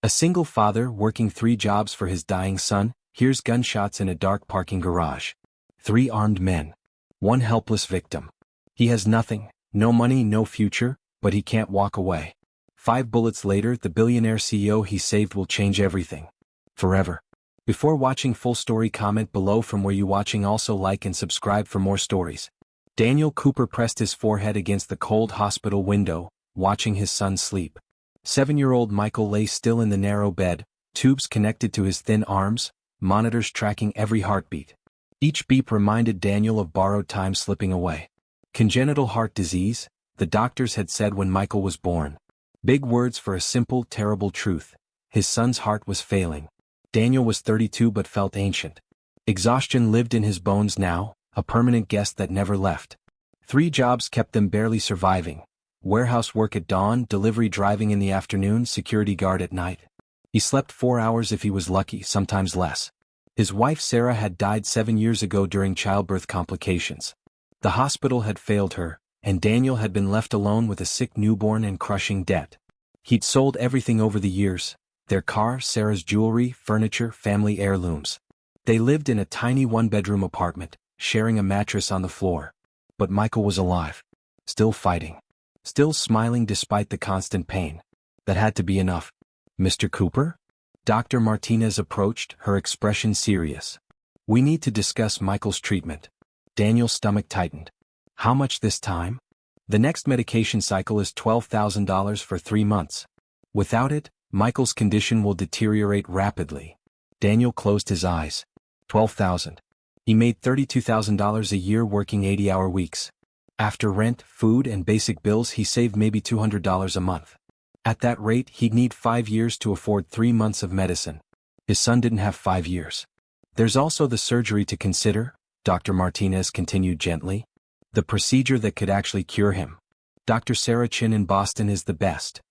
A single father working 3 jobs for his dying son, hears gunshots in a dark parking garage. 3 armed men. 1 helpless victim. He has nothing, no money, no future, but he can't walk away. 5 bullets later, the billionaire CEO he saved will change everything. Forever. Before watching full story, comment below from where you watching. Also like and subscribe for more stories. Daniel Cooper pressed his forehead against the cold hospital window, watching his son sleep. 7-year-old Michael lay still in the narrow bed, tubes connected to his thin arms, monitors tracking every heartbeat. Each beep reminded Daniel of borrowed time slipping away. Congenital heart disease, the doctors had said when Michael was born. Big words for a simple, terrible truth. His son's heart was failing. Daniel was 32 but felt ancient. Exhaustion lived in his bones now, a permanent guest that never left. 3 jobs kept them barely surviving. Warehouse work at dawn, delivery driving in the afternoon, security guard at night. He slept 4 hours if he was lucky, sometimes less. His wife Sarah had died 7 years ago during childbirth complications. The hospital had failed her, and Daniel had been left alone with a sick newborn and crushing debt. He'd sold everything over the years: their car, Sarah's jewelry, furniture, family heirlooms. They lived in a tiny 1-bedroom apartment, sharing a mattress on the floor. But Michael was alive. Still fighting. Still smiling despite the constant pain. That had to be enough. Mr. Cooper? Dr. Martinez approached, her expression serious. We need to discuss Michael's treatment. Daniel's stomach tightened. How much this time? The next medication cycle is $12,000 for 3 months. Without it, Michael's condition will deteriorate rapidly. Daniel closed his eyes. $12,000. He made $32,000 a year working 80-hour weeks. After rent, food, and basic bills, he saved maybe $200 a month. At that rate, he'd need 5 years to afford 3 months of medicine. His son didn't have 5 years. There's also the surgery to consider, Dr. Martinez continued gently. The procedure that could actually cure him. Dr. Sarah Chin in Boston is the best.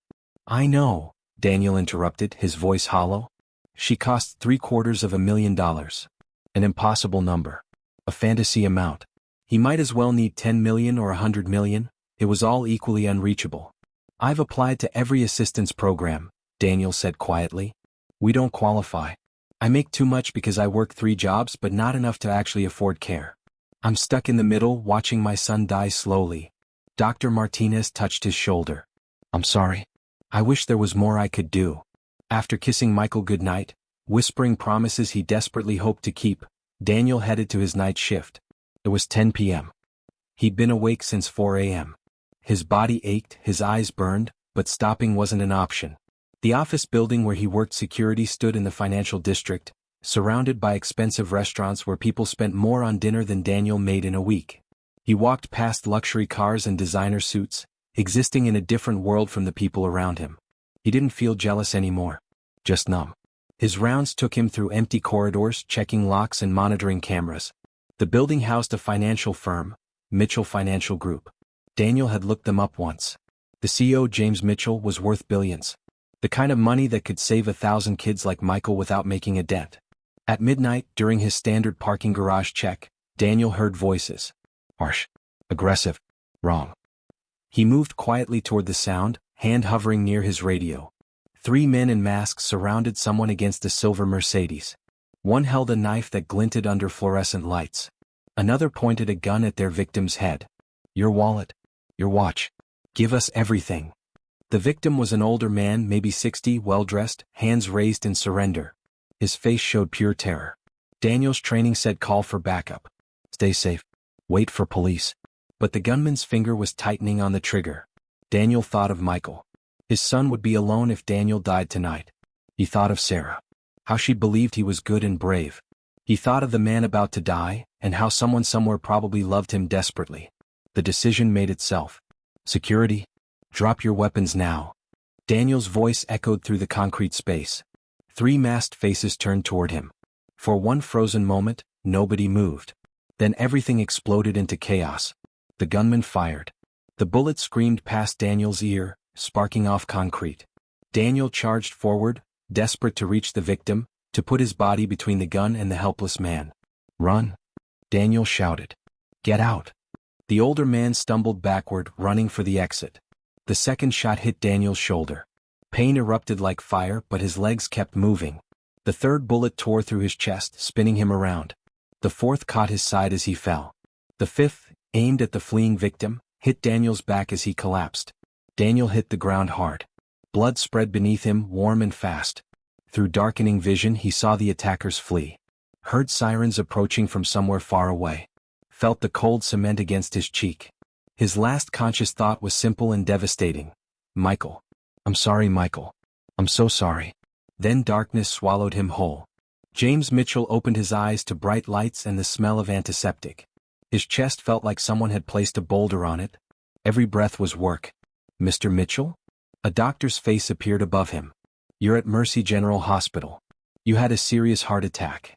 I know, Daniel interrupted, his voice hollow. She costs $750,000. An impossible number. A fantasy amount. He might as well need 10 million or 100 million, it was all equally unreachable. I've applied to every assistance program, Daniel said quietly. We don't qualify. I make too much because I work 3 jobs but not enough to actually afford care. I'm stuck in the middle, watching my son die slowly. Dr. Martinez touched his shoulder. I'm sorry. I wish there was more I could do. After kissing Michael goodnight, whispering promises he desperately hoped to keep, Daniel headed to his night shift. It was 10 p.m. He'd been awake since 4 a.m. His body ached, his eyes burned, but stopping wasn't an option. The office building where he worked security stood in the financial district, surrounded by expensive restaurants where people spent more on dinner than Daniel made in a week. He walked past luxury cars and designer suits, existing in a different world from the people around him. He didn't feel jealous anymore. Just numb. His rounds took him through empty corridors, checking locks and monitoring cameras. The building housed a financial firm, Mitchell Financial Group. Daniel had looked them up once. The CEO, James Mitchell, was worth billions. The kind of money that could save 1,000 kids like Michael without making a dent. At midnight, during his standard parking garage check, Daniel heard voices. Harsh. Aggressive. Wrong. He moved quietly toward the sound, hand hovering near his radio. 3 men in masks surrounded someone against a silver Mercedes. One held a knife that glinted under fluorescent lights. Another pointed a gun at their victim's head. Your wallet. Your watch. Give us everything. The victim was an older man, maybe 60, well-dressed, hands raised in surrender. His face showed pure terror. Daniel's training said call for backup. Stay safe. Wait for police. But the gunman's finger was tightening on the trigger. Daniel thought of Michael. His son would be alone if Daniel died tonight. He thought of Sarah. How she believed he was good and brave. He thought of the man about to die, and how someone somewhere probably loved him desperately. The decision made itself. Security? Drop your weapons now. Daniel's voice echoed through the concrete space. 3 masked faces turned toward him. For one frozen moment, nobody moved. Then everything exploded into chaos. The gunman fired. The bullet screamed past Daniel's ear, sparking off concrete. Daniel charged forward, desperate to reach the victim, to put his body between the gun and the helpless man. Run! Daniel shouted. Get out! The older man stumbled backward, running for the exit. The second shot hit Daniel's shoulder. Pain erupted like fire, but his legs kept moving. The third bullet tore through his chest, spinning him around. The fourth caught his side as he fell. The fifth, aimed at the fleeing victim, hit Daniel's back as he collapsed. Daniel hit the ground hard. Blood spread beneath him, warm and fast. Through darkening vision he saw the attackers flee. Heard sirens approaching from somewhere far away. Felt the cold cement against his cheek. His last conscious thought was simple and devastating. Michael. I'm sorry, Michael. I'm so sorry. Then darkness swallowed him whole. James Mitchell opened his eyes to bright lights and the smell of antiseptic. His chest felt like someone had placed a boulder on it. Every breath was work. Mr. Mitchell? A doctor's face appeared above him. You're at Mercy General Hospital. You had a serious heart attack.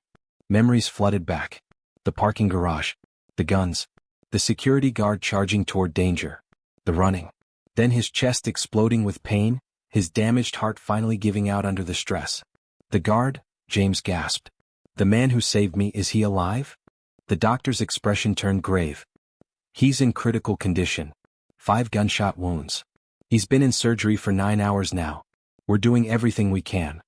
Memories flooded back. The parking garage. The guns. The security guard charging toward danger. The running. Then his chest exploding with pain, his damaged heart finally giving out under the stress. The guard, James gasped. The man who saved me, is he alive? The doctor's expression turned grave. He's in critical condition. 5 gunshot wounds. He's been in surgery for 9 hours now. We're doing everything we can.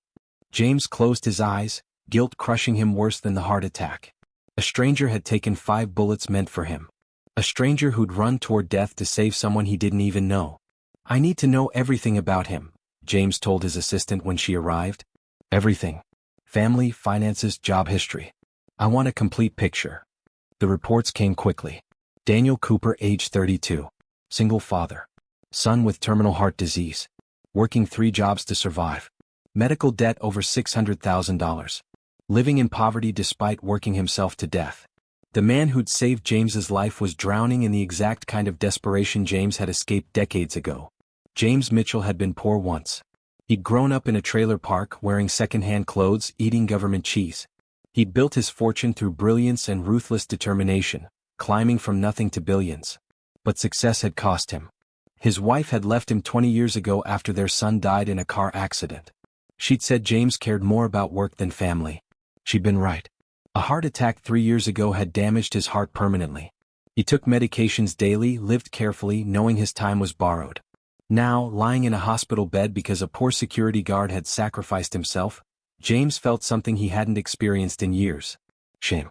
James closed his eyes, guilt crushing him worse than the heart attack. A stranger had taken 5 bullets meant for him. A stranger who'd run toward death to save someone he didn't even know. I need to know everything about him, James told his assistant when she arrived. Everything. Family, finances, job history. I want a complete picture. The reports came quickly. Daniel Cooper, age 32. Single father. Son with terminal heart disease. Working 3 jobs to survive. Medical debt over $600,000. Living in poverty despite working himself to death. The man who'd saved James's life was drowning in the exact kind of desperation James had escaped decades ago. James Mitchell had been poor once. He'd grown up in a trailer park wearing second-hand clothes, eating government cheese. He'd built his fortune through brilliance and ruthless determination, climbing from nothing to billions. But success had cost him. His wife had left him 20 years ago after their son died in a car accident. She'd said James cared more about work than family. She'd been right. A heart attack 3 years ago had damaged his heart permanently. He took medications daily, lived carefully, knowing his time was borrowed. Now, lying in a hospital bed because a poor security guard had sacrificed himself, James felt something he hadn't experienced in years. Shame.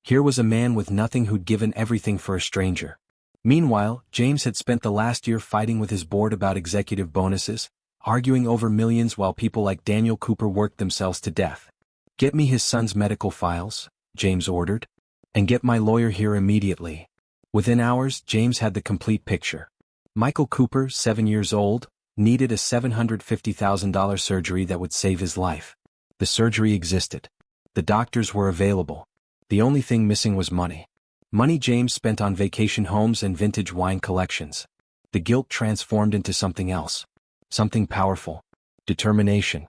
Here was a man with nothing who'd given everything for a stranger. Meanwhile, James had spent the last year fighting with his board about executive bonuses, arguing over millions while people like Daniel Cooper worked themselves to death. Get me his son's medical files, James ordered. And get my lawyer here immediately. Within hours, James had the complete picture. Michael Cooper, 7 years old, needed a $750,000 surgery that would save his life. The surgery existed. The doctors were available. The only thing missing was money. Money James spent on vacation homes and vintage wine collections. The guilt transformed into something else. Something powerful. Determination.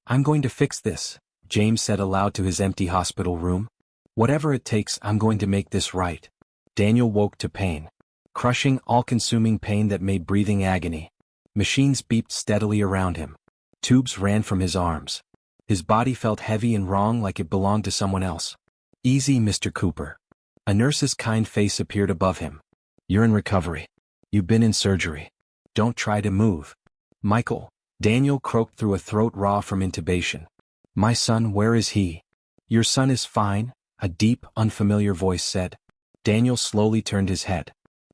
I'm going to fix this, James said aloud to his empty hospital room. Whatever it takes, I'm going to make this right. Daniel woke to pain. Crushing, all-consuming pain that made breathing agony. Machines beeped steadily around him. Tubes ran from his arms. His body felt heavy and wrong, like it belonged to someone else. Easy, Mr. Cooper. A nurse's kind face appeared above him. You're in recovery. You've been in surgery. Don't try to move. Michael, Daniel croaked through a throat raw from intubation. My son, where is he? Your son is fine, a deep, unfamiliar voice said. Daniel slowly turned his head.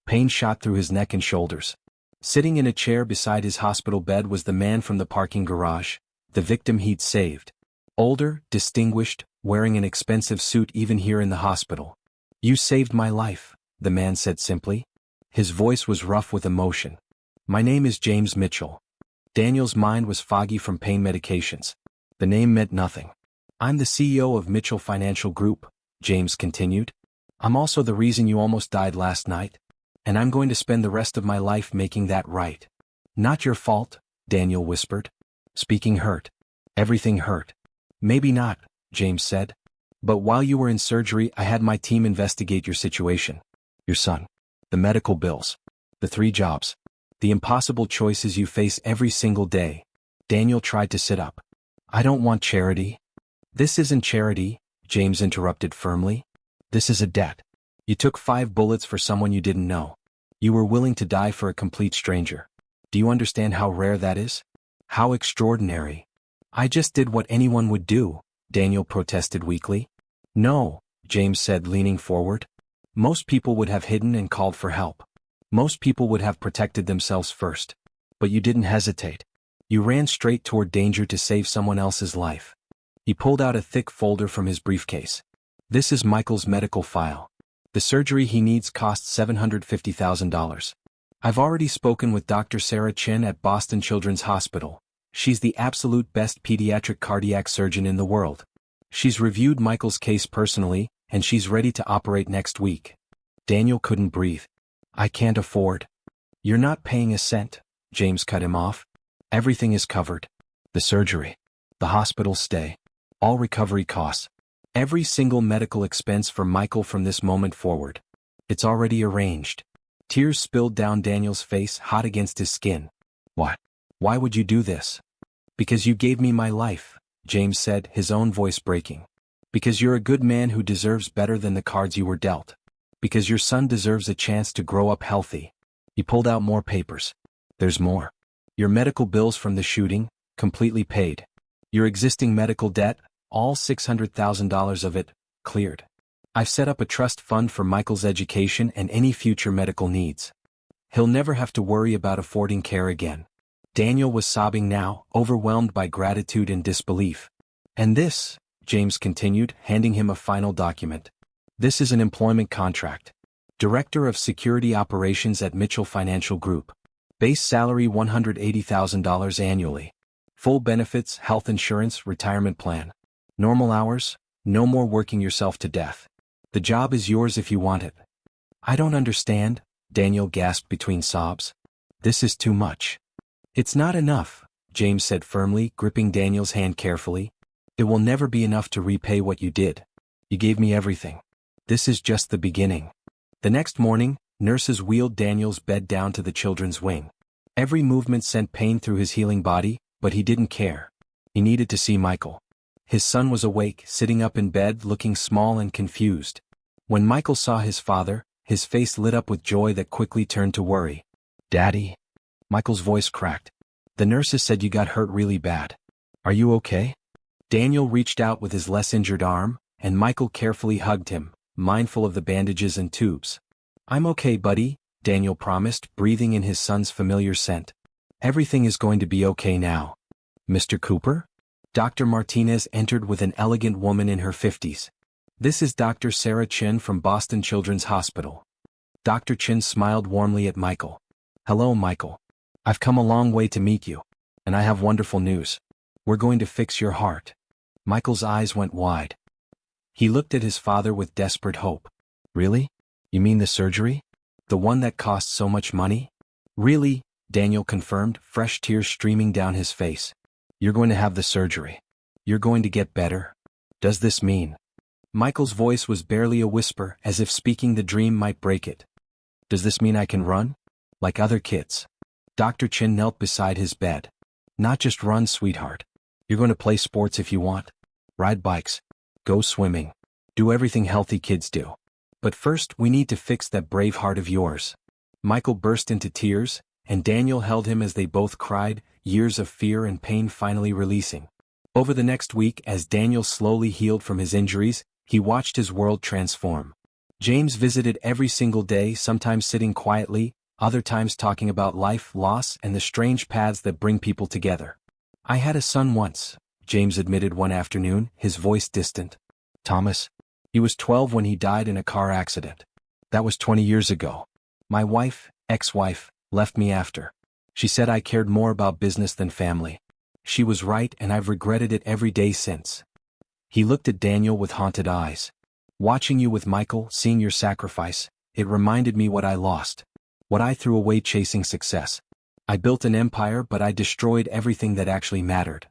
Pain shot through his neck and shoulders. Sitting in a chair beside his hospital bed was the man from the parking garage, the victim he'd saved. Older, distinguished, wearing an expensive suit even here in the hospital. You saved my life, the man said simply. His voice was rough with emotion. My name is James Mitchell. Daniel's mind was foggy from pain medications. The name meant nothing. I'm the CEO of Mitchell Financial Group, James continued. I'm also the reason you almost died last night. And I'm going to spend the rest of my life making that right. Not your fault, Daniel whispered. Speaking hurt. Everything hurt. Maybe not, James said. But while you were in surgery, I had my team investigate your situation. Your son. The medical bills. The 3 jobs. The impossible choices you face every single day. Daniel tried to sit up. I don't want charity. This isn't charity, James interrupted firmly. This is a debt. You took 5 bullets for someone you didn't know. You were willing to die for a complete stranger. Do you understand how rare that is? How extraordinary. I just did what anyone would do, Daniel protested weakly. No, James said, leaning forward. Most people would have hidden and called for help. Most people would have protected themselves first. But you didn't hesitate. You ran straight toward danger to save someone else's life. He pulled out a thick folder from his briefcase. This is Michael's medical file. The surgery he needs costs $750,000. I've already spoken with Dr. Sarah Chin at Boston Children's Hospital. She's the absolute best pediatric cardiac surgeon in the world. She's reviewed Michael's case personally, and she's ready to operate next week. Daniel couldn't breathe. I can't afford. You're not paying a cent, James cut him off. Everything is covered. The surgery. The hospital stay. All recovery costs. Every single medical expense for Michael from this moment forward. It's already arranged. Tears spilled down Daniel's face, hot against his skin. What? Why would you do this? Because you gave me my life, James said, his own voice breaking. Because you're a good man who deserves better than the cards you were dealt. Because your son deserves a chance to grow up healthy. He pulled out more papers. There's more. Your medical bills from the shooting, completely paid. Your existing medical debt, all $600,000 of it, cleared. I've set up a trust fund for Michael's education and any future medical needs. He'll never have to worry about affording care again. Daniel was sobbing now, overwhelmed by gratitude and disbelief. And this, James continued, handing him a final document. This is an employment contract. Director of Security Operations at Mitchell Financial Group. Base salary $180,000 annually. Full benefits, health insurance, retirement plan. Normal hours, no more working yourself to death. The job is yours if you want it. I don't understand, Daniel gasped between sobs. This is too much. It's not enough, James said firmly, gripping Daniel's hand carefully. It will never be enough to repay what you did. You gave me everything. This is just the beginning. The next morning, nurses wheeled Daniel's bed down to the children's wing. Every movement sent pain through his healing body, but he didn't care. He needed to see Michael. His son was awake, sitting up in bed, looking small and confused. When Michael saw his father, his face lit up with joy that quickly turned to worry. Daddy? Michael's voice cracked. The nurses said you got hurt really bad. Are you okay? Daniel reached out with his less injured arm, and Michael carefully hugged him, mindful of the bandages and tubes. I'm okay, buddy, Daniel promised, breathing in his son's familiar scent. Everything is going to be okay now. Mr. Cooper? Dr. Martinez entered with an elegant woman in her 50s. This is Dr. Sarah Chin from Boston Children's Hospital. Dr. Chin smiled warmly at Michael. Hello, Michael. I've come a long way to meet you. And I have wonderful news. We're going to fix your heart. Michael's eyes went wide. He looked at his father with desperate hope. Really? You mean the surgery? The one that cost so much money? Really, Daniel confirmed, fresh tears streaming down his face. You're going to have the surgery. You're going to get better. Does this mean? Michael's voice was barely a whisper, as if speaking the dream might break it. Does this mean I can run? Like other kids? Dr. Chin knelt beside his bed. Not just run, sweetheart. You're going to play sports if you want. Ride bikes. Go swimming. Do everything healthy kids do. But first, we need to fix that brave heart of yours. Michael burst into tears, and Daniel held him as they both cried, years of fear and pain finally releasing. Over the next week, as Daniel slowly healed from his injuries, he watched his world transform. James visited every single day, sometimes sitting quietly, other times talking about life, loss, and the strange paths that bring people together. I had a son once, James admitted one afternoon, his voice distant. Thomas. He was 12 when he died in a car accident. That was 20 years ago. My wife, ex-wife, left me after. She said I cared more about business than family. She was right, and I've regretted it every day since. He looked at Daniel with haunted eyes. Watching you with Michael, seeing your sacrifice, it reminded me what I lost. What I threw away chasing success. I built an empire, but I destroyed everything that actually mattered.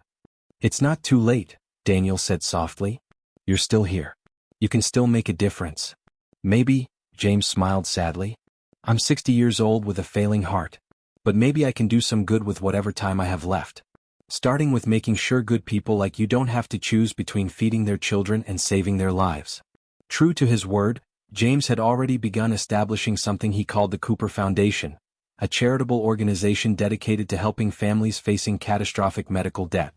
It's not too late, Daniel said softly. You're still here. You can still make a difference. Maybe, James smiled sadly. I'm 60 years old with a failing heart. But maybe I can do some good with whatever time I have left. Starting with making sure good people like you don't have to choose between feeding their children and saving their lives. True to his word, James had already begun establishing something he called the Cooper Foundation, a charitable organization dedicated to helping families facing catastrophic medical debt.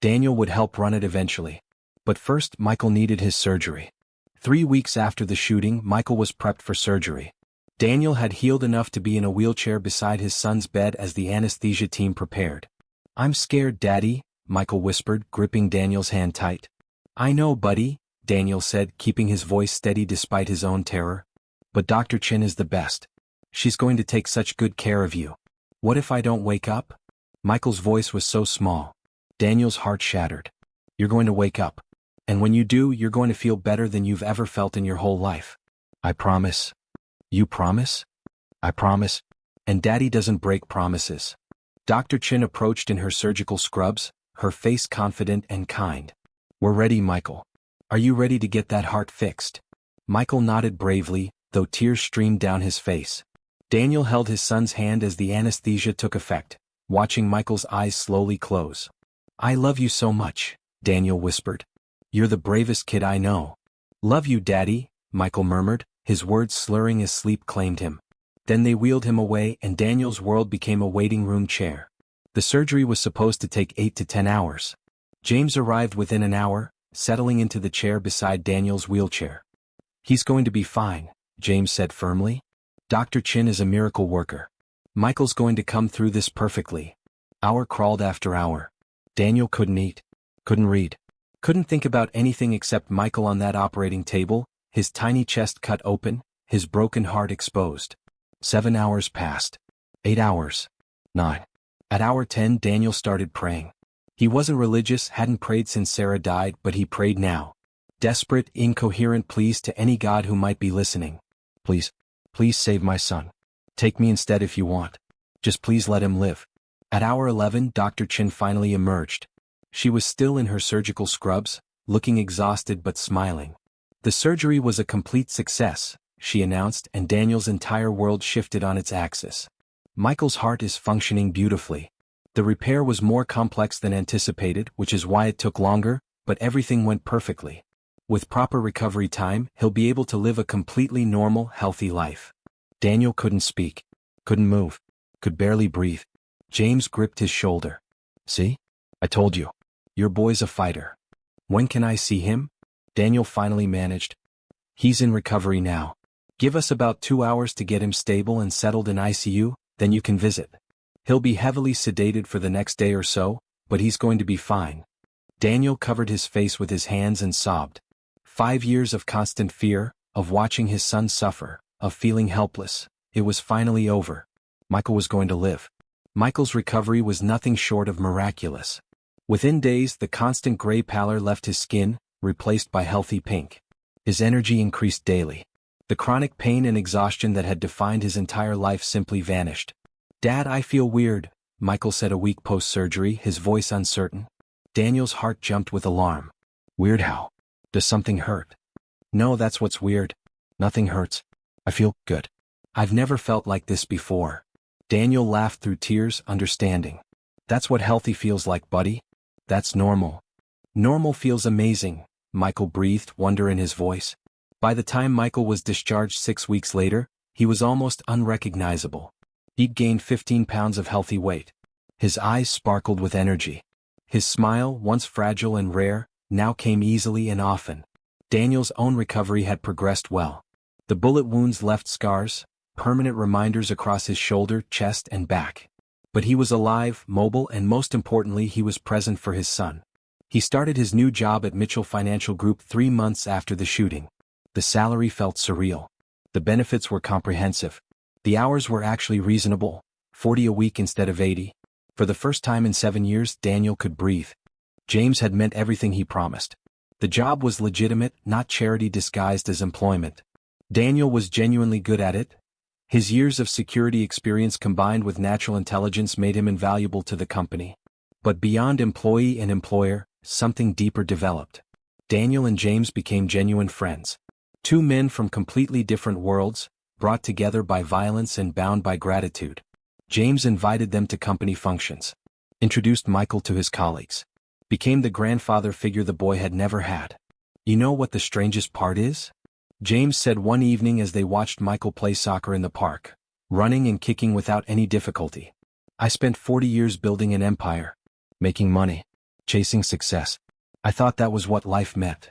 Daniel would help run it eventually. But first, Michael needed his surgery. 3 weeks after the shooting, Michael was prepped for surgery. Daniel had healed enough to be in a wheelchair beside his son's bed as the anesthesia team prepared. "I'm scared, Daddy," Michael whispered, gripping Daniel's hand tight. "I know, buddy," Daniel said, keeping his voice steady despite his own terror. "But Dr. Chin is the best. She's going to take such good care of you. What if I don't wake up?" Michael's voice was so small. Daniel's heart shattered. "You're going to wake up. And when you do, you're going to feel better than you've ever felt in your whole life. I promise." "You promise?" "I promise." And Daddy doesn't break promises. Dr. Chin approached in her surgical scrubs, her face confident and kind. "We're ready, Michael. Are you ready to get that heart fixed?" Michael nodded bravely, though tears streamed down his face. Daniel held his son's hand as the anesthesia took effect, watching Michael's eyes slowly close. "I love you so much," Daniel whispered. "You're the bravest kid I know." "Love you, Daddy," Michael murmured, his words slurring as sleep claimed him. Then they wheeled him away and Daniel's world became a waiting room chair. The surgery was supposed to take 8 to 10 hours. James arrived within an hour, settling into the chair beside Daniel's wheelchair. "He's going to be fine," James said firmly. "Dr. Chin is a miracle worker. Michael's going to come through this perfectly." Hour crawled after hour. Daniel couldn't eat, couldn't read, couldn't think about anything except Michael on that operating table, his tiny chest cut open, his broken heart exposed. 7 hours passed. 8 hours. 9. At hour 10, Daniel started praying. He wasn't religious, hadn't prayed since Sarah died, but he prayed now. Desperate, incoherent pleas to any God who might be listening. "Please, please save my son. Take me instead if you want. Just please let him live." At hour 11, Dr. Chin finally emerged. She was still in her surgical scrubs, looking exhausted but smiling. "The surgery was a complete success," she announced, and Daniel's entire world shifted on its axis. "Michael's heart is functioning beautifully. The repair was more complex than anticipated, which is why it took longer, but everything went perfectly. With proper recovery time, he'll be able to live a completely normal, healthy life." Daniel couldn't speak, couldn't move, could barely breathe. James gripped his shoulder. "See? I told you. Your boy's a fighter. When can I see him?" Daniel finally managed. "He's in recovery now. Give us about 2 hours to get him stable and settled in ICU, then you can visit. He'll be heavily sedated for the next day or so, but he's going to be fine." Daniel covered his face with his hands and sobbed. 5 years of constant fear, of watching his son suffer, of feeling helpless. It was finally over. Michael was going to live. Michael's recovery was nothing short of miraculous. Within days, the constant gray pallor left his skin, replaced by healthy pink. His energy increased daily. The chronic pain and exhaustion that had defined his entire life simply vanished. "Dad, I feel weird," Michael said a week post-surgery, his voice uncertain. Daniel's heart jumped with alarm. "Weird how? Does something hurt?" "No, that's what's weird. Nothing hurts. I feel good. I've never felt like this before." Daniel laughed through tears, understanding. "That's what healthy feels like, buddy. That's normal." "Normal feels amazing," Michael breathed, wonder in his voice. By the time Michael was discharged 6 weeks later, he was almost unrecognizable. He'd gained 15 pounds of healthy weight. His eyes sparkled with energy. His smile, once fragile and rare, now came easily and often. Daniel's own recovery had progressed well. The bullet wounds left scars, permanent reminders across his shoulder, chest, and back. But he was alive, mobile, and most importantly, he was present for his son. He started his new job at Mitchell Financial Group 3 months after the shooting. The salary felt surreal. The benefits were comprehensive. The hours were actually reasonable, 40 a week instead of 80. For the first time in 7 years, Daniel could breathe. James had meant everything he promised. The job was legitimate, not charity disguised as employment. Daniel was genuinely good at it. His years of security experience combined with natural intelligence made him invaluable to the company. But beyond employee and employer, something deeper developed. Daniel and James became genuine friends. 2 men from completely different worlds, brought together by violence and bound by gratitude. James invited them to company functions. Introduced Michael to his colleagues. Became the grandfather figure the boy had never had. "You know what the strangest part is?" James said one evening as they watched Michael play soccer in the park. running and kicking without any difficulty. I spent 40 years building an empire, making money, chasing success. I thought that was what life meant.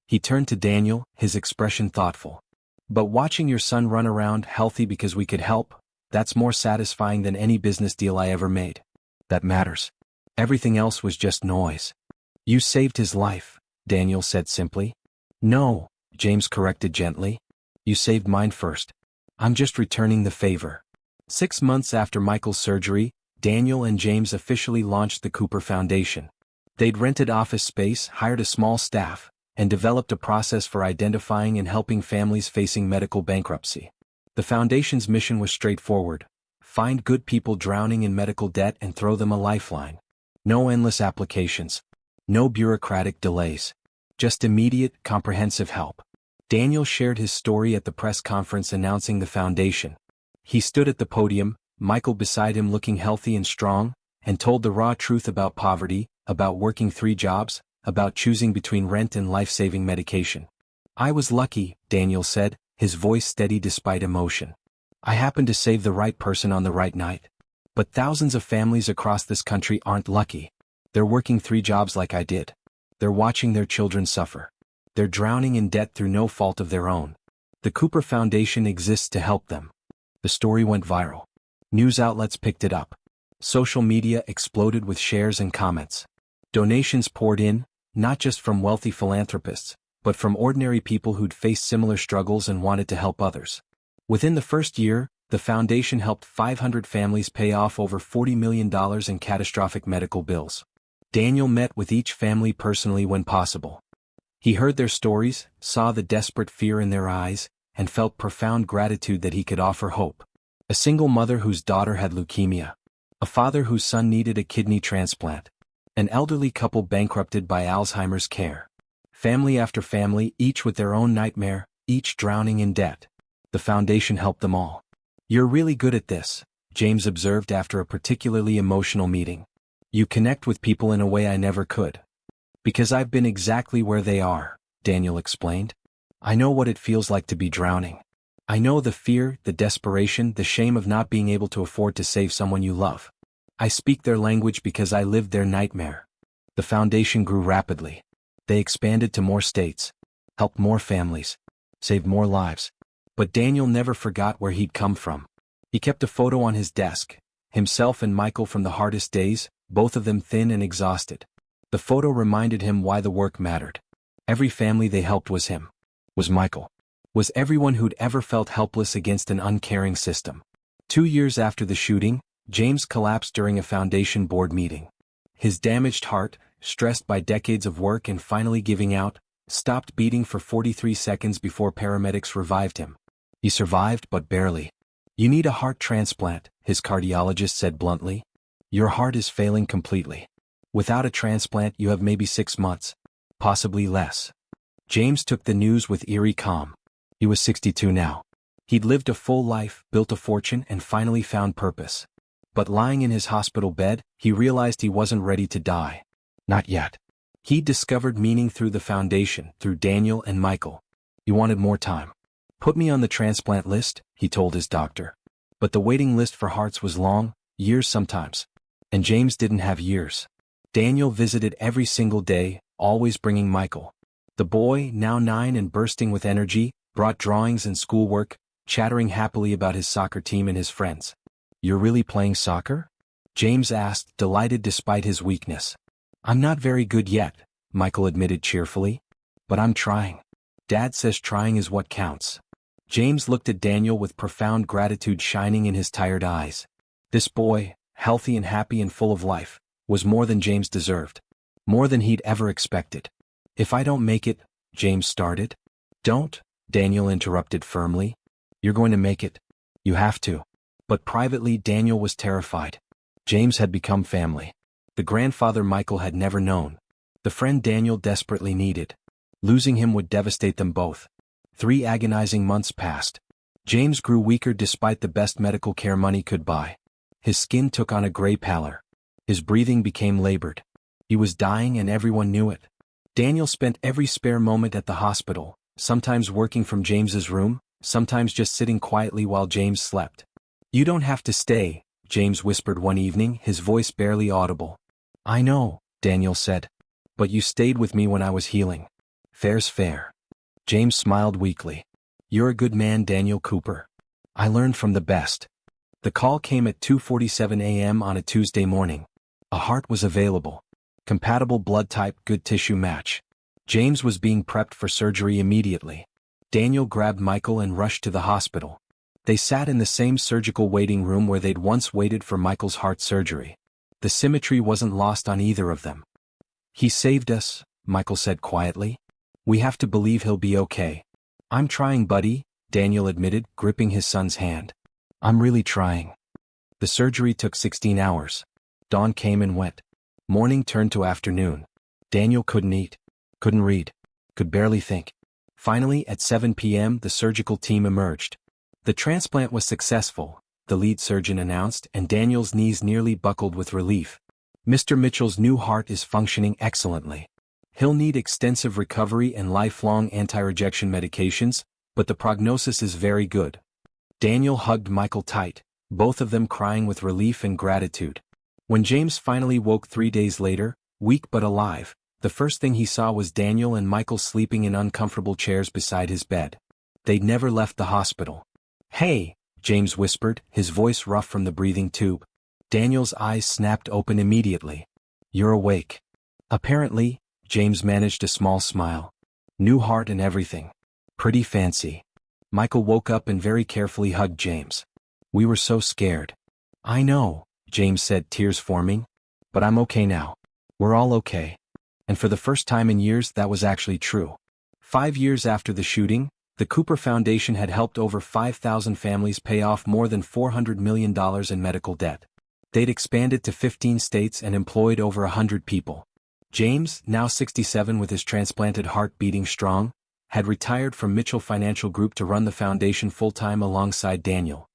He turned to Daniel, his expression thoughtful. But watching your son run around healthy because we could help, that's more satisfying than any business deal I ever made. That matters. Everything else was just noise. You saved his life, Daniel said simply. No, James corrected gently. You saved mine first. I'm just returning the favor. 6 months after Michael's surgery, Daniel and James officially launched the Cooper Foundation. They'd rented office space, hired a small staff, and developed a process for identifying and helping families facing medical bankruptcy. The foundation's mission was straightforward: find good people drowning in medical debt and throw them a lifeline. No endless applications. No bureaucratic delays. Just immediate, comprehensive help. Daniel shared his story at the press conference announcing the foundation. He stood at the podium, Michael beside him looking healthy and strong, and told the raw truth about poverty, about working 3 jobs, about choosing between rent and life-saving medication. I was lucky, Daniel said, his voice steady despite emotion. I happened to save the right person on the right night. But thousands of families across this country aren't lucky. They're working 3 jobs like I did. They're watching their children suffer. They're drowning in debt through no fault of their own. The Cooper Foundation exists to help them. The story went viral. News outlets picked it up. Social media exploded with shares and comments. Donations poured in, not just from wealthy philanthropists, but from ordinary people who'd faced similar struggles and wanted to help others. Within the first year, the foundation helped 500 families pay off over $40 million in catastrophic medical bills. Daniel met with each family personally when possible. He heard their stories, saw the desperate fear in their eyes, and felt profound gratitude that he could offer hope. A single mother whose daughter had leukemia. A father whose son needed a kidney transplant. An elderly couple bankrupted by Alzheimer's care. Family after family, each with their own nightmare, each drowning in debt. The foundation helped them all. You're really good at this, James observed after a particularly emotional meeting. You connect with people in a way I never could. Because I've been exactly where they are, Daniel explained. I know what it feels like to be drowning. I know the fear, the desperation, the shame of not being able to afford to save someone you love. I speak their language because I lived their nightmare. The foundation grew rapidly. They expanded to more states, helped more families, saved more lives. But Daniel never forgot where he'd come from. He kept a photo on his desk, himself and Michael from the hardest days, both of them thin and exhausted. The photo reminded him why the work mattered. Every family they helped was him. Was Michael. Was everyone who'd ever felt helpless against an uncaring system. 2 years after the shooting, James collapsed during a foundation board meeting. His damaged heart, stressed by decades of work and finally giving out, stopped beating for 43 seconds before paramedics revived him. He survived, but barely. You need a heart transplant, his cardiologist said bluntly. Your heart is failing completely. Without a transplant, you have maybe 6 months. Possibly less. James took the news with eerie calm. He was 62 now. He'd lived a full life, built a fortune, and finally found purpose. But lying in his hospital bed, he realized he wasn't ready to die. Not yet. He'd discovered meaning through the foundation, through Daniel and Michael. He wanted more time. Put me on the transplant list, he told his doctor. But the waiting list for hearts was long, years sometimes. And James didn't have years. Daniel visited every single day, always bringing Michael. The boy, now 9 and bursting with energy, brought drawings and schoolwork, chattering happily about his soccer team and his friends. You're really playing soccer? James asked, delighted despite his weakness. I'm not very good yet, Michael admitted cheerfully. But I'm trying. Dad says trying is what counts. James looked at Daniel with profound gratitude shining in his tired eyes. This boy, healthy and happy and full of life, was more than James deserved. More than he'd ever expected. If I don't make it, James started. Don't, Daniel interrupted firmly. You're going to make it. You have to. But privately, Daniel was terrified. James had become family. The grandfather Michael had never known. The friend Daniel desperately needed. Losing him would devastate them both. 3 agonizing months passed. James grew weaker despite the best medical care money could buy. His skin took on a gray pallor. His breathing became labored. He was dying and everyone knew it. Daniel spent every spare moment at the hospital, sometimes working from James's room, sometimes just sitting quietly while James slept. You don't have to stay, James whispered one evening, his voice barely audible. I know, Daniel said. But you stayed with me when I was healing. Fair's fair. James smiled weakly. You're a good man, Daniel Cooper. I learned from the best. The call came at 2:47 a.m. on a Tuesday morning. A heart was available. Compatible blood type, good tissue match. James was being prepped for surgery immediately. Daniel grabbed Michael and rushed to the hospital. They sat in the same surgical waiting room where they'd once waited for Michael's heart surgery. The symmetry wasn't lost on either of them. He saved us, Michael said quietly. We have to believe he'll be okay. I'm trying, buddy, Daniel admitted, gripping his son's hand. I'm really trying. The surgery took 16 hours. Dawn came and went. Morning turned to afternoon. Daniel couldn't eat, couldn't read, could barely think. Finally, at 7 p.m., the surgical team emerged. The transplant was successful, the lead surgeon announced, and Daniel's knees nearly buckled with relief. Mr. Mitchell's new heart is functioning excellently. He'll need extensive recovery and lifelong anti-rejection medications, but the prognosis is very good. Daniel hugged Michael tight, both of them crying with relief and gratitude. When James finally woke 3 days later, weak but alive, the first thing he saw was Daniel and Michael sleeping in uncomfortable chairs beside his bed. They'd never left the hospital. Hey, James whispered, his voice rough from the breathing tube. Daniel's eyes snapped open immediately. You're awake. Apparently, James managed a small smile. New heart and everything. Pretty fancy. Michael woke up and very carefully hugged James. We were so scared. I know, James said, tears forming. But I'm okay now. We're all okay. And for the first time in years, that was actually true. 5 years after the shooting, the Cooper Foundation had helped over 5,000 families pay off more than $400 million in medical debt. They'd expanded to 15 states and employed over 100 people. James, now 67 with his transplanted heart beating strong, had retired from Mitchell Financial Group to run the foundation full-time alongside Daniel.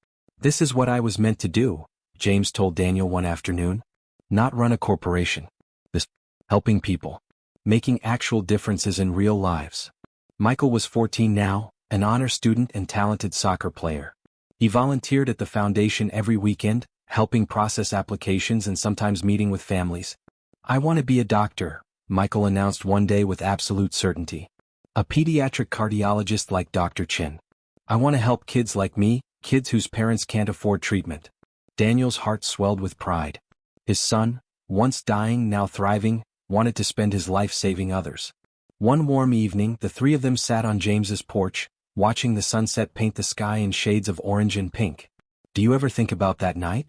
This is what I was meant to do, James told Daniel one afternoon. Not run a corporation. This, helping people. Making actual differences in real lives. Michael was 14 now, an honor student and talented soccer player. He volunteered at the foundation every weekend, helping process applications and sometimes meeting with families. I want to be a doctor, Michael announced one day with absolute certainty. A pediatric cardiologist like Dr. Chin. I want to help kids like me, kids whose parents can't afford treatment. Daniel's heart swelled with pride. His son, once dying, now thriving, wanted to spend his life saving others. One warm evening, the three of them sat on James's porch, watching the sunset paint the sky in shades of orange and pink. Do you ever think about that night?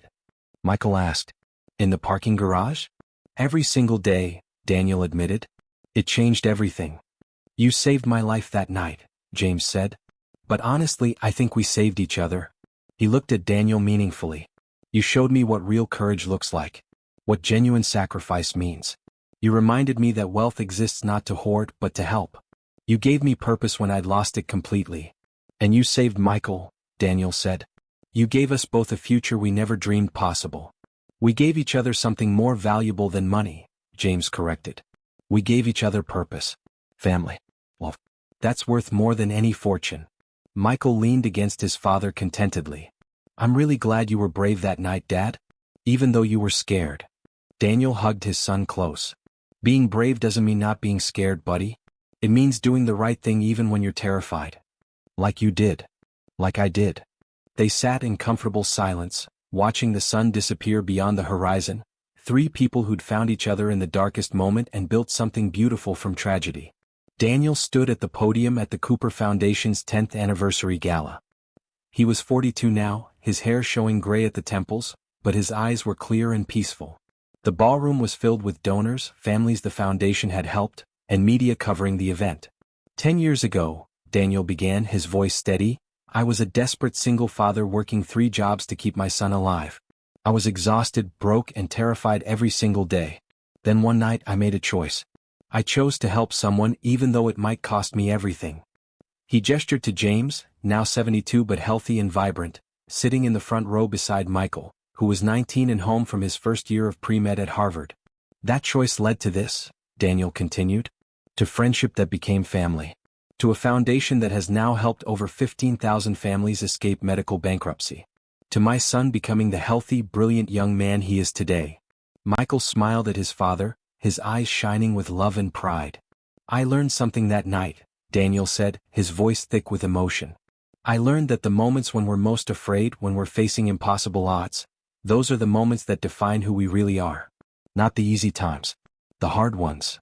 Michael asked. In the parking garage? Every single day, Daniel admitted. It changed everything. You saved my life that night, James said. But honestly, I think we saved each other. He looked at Daniel meaningfully. You showed me what real courage looks like. What genuine sacrifice means. You reminded me that wealth exists not to hoard but to help. You gave me purpose when I'd lost it completely. And you saved Michael, Daniel said. You gave us both a future we never dreamed possible. We gave each other something more valuable than money, James corrected. We gave each other purpose. Family. Well, that's worth more than any fortune. Michael leaned against his father contentedly. I'm really glad you were brave that night, Dad. Even though you were scared. Daniel hugged his son close. Being brave doesn't mean not being scared, buddy. It means doing the right thing even when you're terrified. Like you did. Like I did. They sat in comfortable silence, watching the sun disappear beyond the horizon, three people who'd found each other in the darkest moment and built something beautiful from tragedy. Daniel stood at the podium at the Cooper Foundation's 10th anniversary gala. He was 42 now, his hair showing gray at the temples, but his eyes were clear and peaceful. The ballroom was filled with donors, families the foundation had helped, and media covering the event. 10 years ago, Daniel began, his voice steady, I was a desperate single father working 3 jobs to keep my son alive. I was exhausted, broke, and terrified every single day. Then one night I made a choice. I chose to help someone even though it might cost me everything. He gestured to James, now 72 but healthy and vibrant, sitting in the front row beside Michael, who was 19 and home from his first year of pre-med at Harvard. That choice led to this, Daniel continued. To friendship that became family. To a foundation that has now helped over 15,000 families escape medical bankruptcy. to my son becoming the healthy, brilliant young man he is today. Michael smiled at his father, his eyes shining with love and pride. I learned something that night, Daniel said, his voice thick with emotion. I learned that the moments when we're most afraid, when we're facing impossible odds, those are the moments that define who we really are. Not the easy times. The hard ones.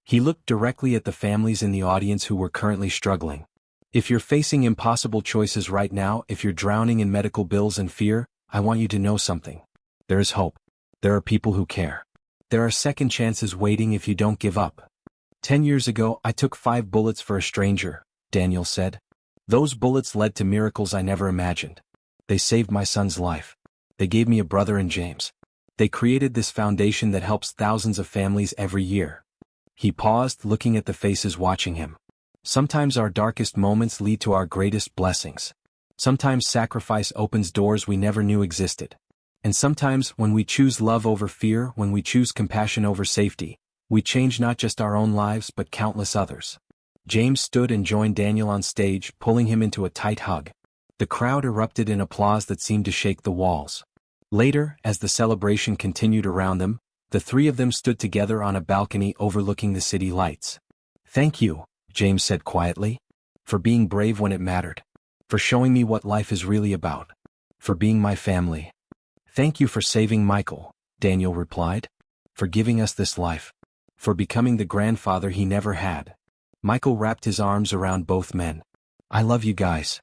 He looked directly at the families in the audience who were currently struggling. If you're facing impossible choices right now, if you're drowning in medical bills and fear, I want you to know something. There is hope. There are people who care. There are second chances waiting if you don't give up. 10 years ago, I took 5 bullets for a stranger, Daniel said. Those bullets led to miracles I never imagined. They saved my son's life. They gave me a brother in James. They created this foundation that helps thousands of families every year. He paused, looking at the faces watching him. Sometimes our darkest moments lead to our greatest blessings. Sometimes sacrifice opens doors we never knew existed. And sometimes, when we choose love over fear, when we choose compassion over safety, we change not just our own lives but countless others. James stood and joined Daniel on stage, pulling him into a tight hug. The crowd erupted in applause that seemed to shake the walls. Later, as the celebration continued around them, the three of them stood together on a balcony overlooking the city lights. Thank you, James said quietly, for being brave when it mattered, for showing me what life is really about, for being my family. Thank you for saving Michael, Daniel replied, for giving us this life, for becoming the grandfather he never had. Michael wrapped his arms around both men. I love you guys.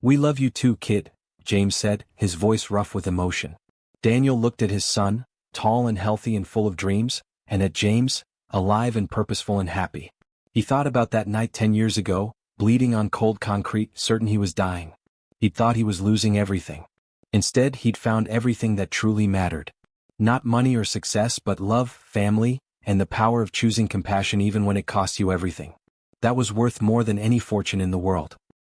We love you too, kid, James said, his voice rough with emotion. Daniel looked at his son, tall and healthy and full of dreams, and at James, alive and purposeful and happy. He thought about that night 10 years ago, bleeding on cold concrete, certain he was dying. He'd thought he was losing everything. Instead, he'd found everything that truly mattered. Not money or success, but love, family, and the power of choosing compassion even when it costs you everything. That was worth more than any fortune in the world.